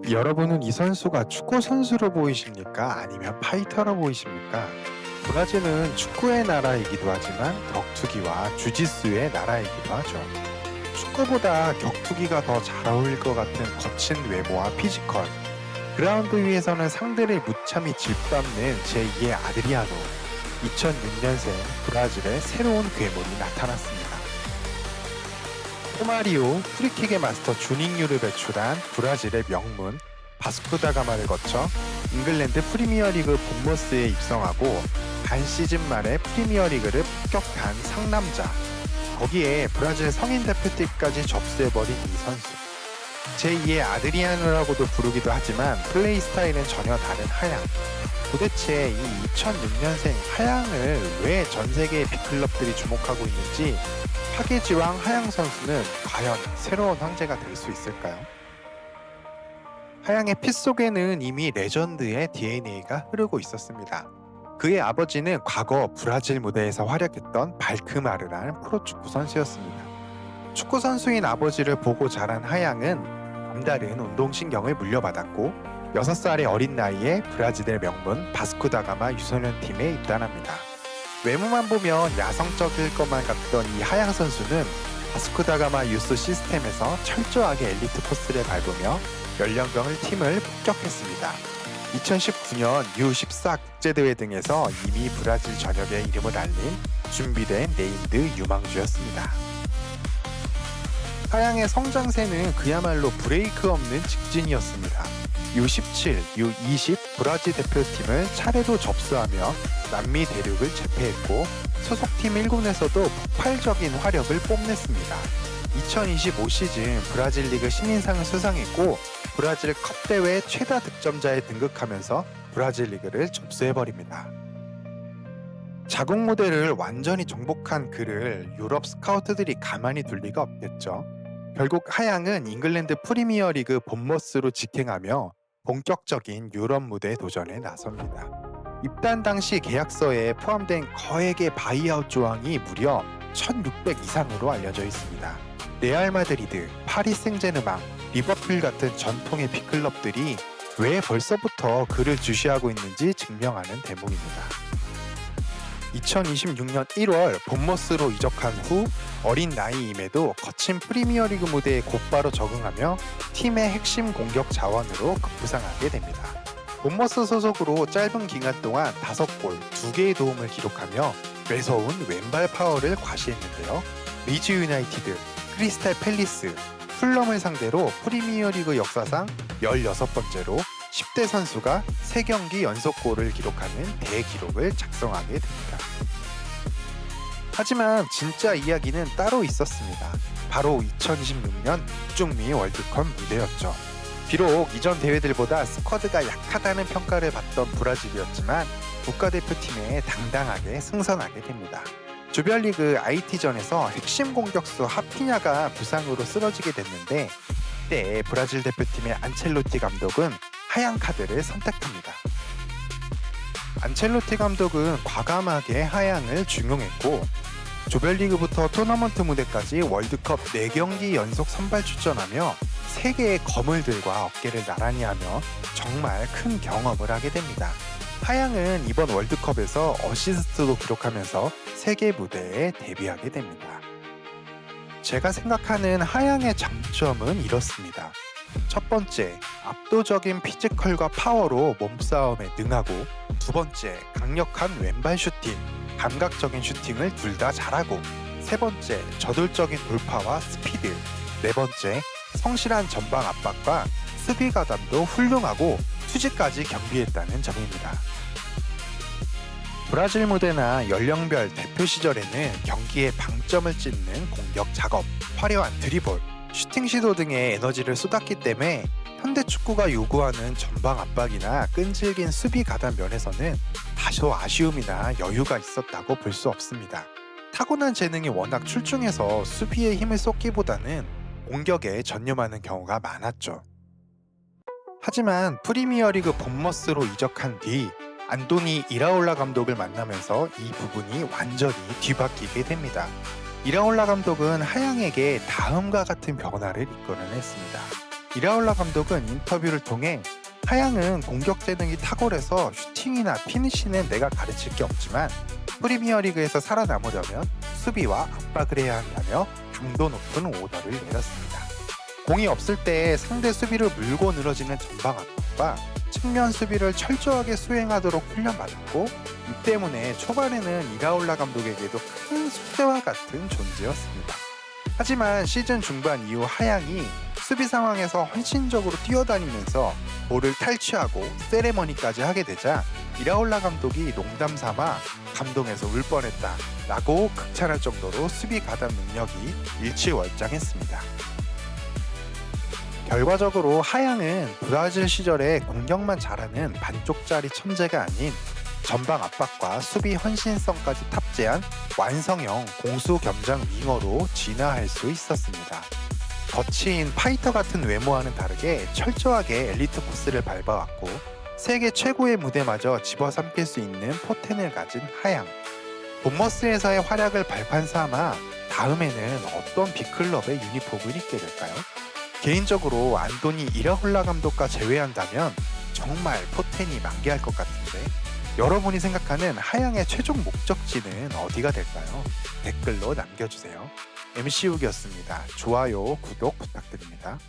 여러분은 이 선수가 축구 선수로 보이십니까? 아니면 파이터로 보이십니까? 브라질은 축구의 나라이기도 하지만 격투기와 주짓수의 나라이기도 하죠. 축구보다 격투기가 더 잘 어울릴 것 같은 거친 외모와 피지컬. 그라운드 위에서는 상대를 무참히 짓밟는 제2의 아드리아노. 2006년생 브라질의 새로운 괴물이 나타났습니다. 호마리오 프리킥의 마스터 주닝유를 배출한 브라질의 명문 바스코 다가마를 거쳐 잉글랜드 프리미어리그 본머스에 입성하고 반 시즌 만에 프리미어리그를 합격한 상남자. 거기에 브라질 성인 대표팀까지 접수해버린 이 선수. 제2의 아드리아노라고도 부르기도 하지만 플레이 스타일은 전혀 다른 하양. 도대체 이 2006년생 하양을 왜 전세계의 빅클럽들이 주목하고 있는지, 파괴지왕 하양 선수는 과연 새로운 황제가 될 수 있을까요? 하양의 피 속에는 이미 레전드의 DNA가 흐르고 있었습니다. 그의 아버지는 과거 브라질 무대에서 활약했던 발크마르라는 프로축구 선수였습니다. 축구 선수인 아버지를 보고 자란 하양은 남다른 운동신경을 물려받았고 6살의 어린 나이에 브라질의 명문 바스코 다가마 유소년 팀에 입단합니다. 외모만 보면 야성적일 것만 같던 이 하양 선수는 바스코 다가마 유스 시스템에서 철저하게 엘리트 코스를 밟으며 연령별 팀을 폭격했습니다. 2019년 U14 국제대회 등에서 이미 브라질 전역의 이름을 알린 준비된 네임드 유망주였습니다. 하양의 성장세는 그야말로 브레이크 없는 직진이었습니다. U17, U20 브라질 대표팀을 차례로 접수하며 남미 대륙을 제패했고 소속팀 1군에서도 폭발적인 화력을 뽐냈습니다. 2025 시즌 브라질 리그 신인상을 수상했고 브라질 컵 대회 최다 득점자에 등극하면서 브라질 리그를 접수해버립니다. 자국 무대를 완전히 정복한 그를 유럽 스카우트들이 가만히 둘 리가 없겠죠. 결국 하양은 잉글랜드 프리미어리그 본머스로 직행하며 본격적인 유럽 무대 도전에 나섭니다. 입단 당시 계약서에 포함된 거액의 바이아웃 조항이 무려 1,600 이상으로 알려져 있습니다. 레알 마드리드, 파리 생제르맹, 리버풀 같은 전통의 빅클럽들이 왜 벌써부터 그를 주시하고 있는지 증명하는 대목입니다. 2026년 1월 본머스로 이적한 후 어린 나이임에도 거친 프리미어리그 무대에 곧바로 적응하며 팀의 핵심 공격 자원으로 급부상하게 됩니다. 본머스 소속으로 짧은 기간 동안 5골, 2개의 도움을 기록하며 매서운 왼발 파워를 과시했는데요. 리즈 유나이티드, 크리스탈 팰리스, 풀럼을 상대로 프리미어리그 역사상 16번째로 10대 선수가 3경기 연속골을 기록하는 대기록을 작성하게 됩니다. 하지만 진짜 이야기는 따로 있었습니다. 바로 2026년 북중미 월드컵 무대였죠. 비록 이전 대회들보다 스쿼드가 약하다는 평가를 받던 브라질이었지만 국가대표팀에 당당하게 승선하게 됩니다. 조별리그 IT전에서 핵심 공격수 하피냐가 부상으로 쓰러지게 됐는데 이때 브라질 대표팀의 안첼로티 감독은 하양 카드를 선택합니다. 안첼로티 감독은 과감하게 하양을 중용했고 조별리그부터 토너먼트 무대까지 월드컵 4경기 연속 선발 출전하며 3개의 거물들과 어깨를 나란히 하며 정말 큰 경험을 하게 됩니다. 하양은 이번 월드컵에서 어시스트도 기록하면서 세계 무대에 데뷔하게 됩니다. 제가 생각하는 하양의 장점은 이렇습니다. 첫 번째, 압도적인 피지컬과 파워로 몸싸움에 능하고, 두 번째, 강력한 왼발 슈팅, 감각적인 슈팅을 둘 다 잘하고, 세 번째, 저돌적인 돌파와 스피드, 네 번째, 성실한 전방 압박과 수비 가담도 훌륭하고 투지까지 겸비했다는 점입니다. 브라질 무대나 연령별 대표 시절에는 경기에 방점을 찍는 공격 작업, 화려한 드리블, 슈팅 시도 등의 에너지를 쏟았기 때문에 현대 축구가 요구하는 전방 압박이나 끈질긴 수비 가담 면에서는 다소 아쉬움이나 여유가 있었다고 볼 수 없습니다. 타고난 재능이 워낙 출중해서 수비에 힘을 쏟기보다는 공격에 전념하는 경우가 많았죠. 하지만 프리미어리그 본머스로 이적한 뒤 안토니 이라올라 감독을 만나면서 이 부분이 완전히 뒤바뀌게 됩니다. 이라올라 감독은 하양에게 다음과 같은 변화를 이끌어냈습니다. 이라올라 감독은 인터뷰를 통해 하양은 공격 재능이 탁월해서 슈팅이나 피니시는 내가 가르칠 게 없지만 프리미어리그에서 살아남으려면 수비와 압박을 해야 한다며 중도 높은 오더를 내렸습니다. 공이 없을 때 상대 수비를 물고 늘어지는 전방 압박과 측면 수비를 철저하게 수행하도록 훈련받았고, 이 때문에 초반에는 이라올라 감독에게도 큰 숙제와 같은 존재였습니다. 하지만 시즌 중반 이후 하양이 수비 상황에서 헌신적으로 뛰어다니면서 볼을 탈취하고 세레머니까지 하게 되자 이라올라 감독이 농담 삼아 감동해서 울 뻔했다 라고 극찬할 정도로 수비 가담 능력이 일취월장했습니다. 결과적으로 하양은 브라질 시절에 공격만 잘하는 반쪽짜리 천재가 아닌 전방 압박과 수비 헌신성까지 탑재한 완성형 공수 겸장 윙어로 진화할 수 있었습니다. 거친 파이터 같은 외모와는 다르게 철저하게 엘리트 코스를 밟아왔고 세계 최고의 무대마저 집어삼킬 수 있는 포텐을 가진 하양. 본머스에서의 활약을 발판 삼아 다음에는 어떤 빅클럽의 유니폼을 입게 될까요? 개인적으로 안토니 이라올라 감독과 제외한다면 정말 포텐이 만개할 것 같은데, 여러분이 생각하는 하양의 최종 목적지는 어디가 될까요? 댓글로 남겨주세요. MC 욱이었습니다. 좋아요, 구독 부탁드립니다.